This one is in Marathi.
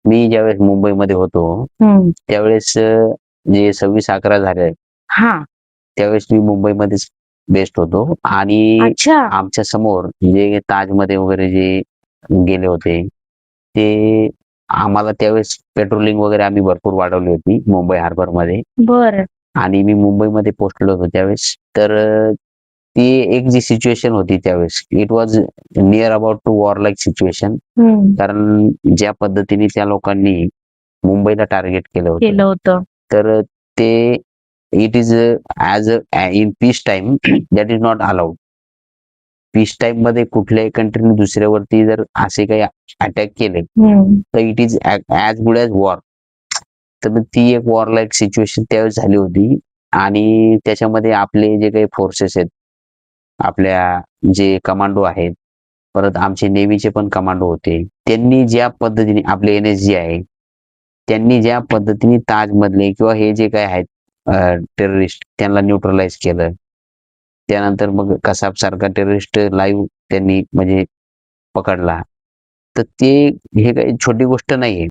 मी ज्यावेळेस मुंबईमध्ये होतो हम्म. त्यावेळेस जे 26/11 झाले हा. त्यावेळेस मी मुंबईमध्येच बेस्ट होतो आणि अच्छा. आमच्या समोर जे ताजमध्ये वगैरे जे गेले होते ते आम्हाला त्यावेळेस पेट्रोलिंग वगैरे आम्ही भरपूर वाढवली होती मुंबई हार्बरमध्ये बर. आणि मी मुंबईमध्ये पोहोचलो होतो त्यावेळेस. तर ती एक जी सिच्युएशन होती त्यावेळेस it was near about to war like situation. कारण ज्या पद्धतीने त्या लोकांनी मुंबईला टार्गेट केलं होतं तर ते it is as in peace time that is not allowed. Peace time मध्ये कुठल्याही कंट्रीने दुसऱ्यावरती जर असे काही अटॅक केले तर it is as good as war. तर ती एक वॉर लाईक सिच्युएशन त्यावेळेस झाली होती आणि त्याच्यामध्ये आपले जे काही फोर्सेस आहेत, आपल्या जे कमांडो आहेत, परत आमचे नेव्हीचे पण कमांडो होते. त्यांनी ज्या पद्धतीने आपले NSG आहे, त्यांनी ज्या पद्धतीने ताजमधले किंवा हे जे काही आहेत टेररिस्ट त्यांना न्यूट्रलाइज केलं. त्यानंतर मग कसाब सारखा टेररिस्ट लाईव्ह त्यांनी म्हणजे पकडला. तर ते हे काही छोटी गोष्ट नाहीये.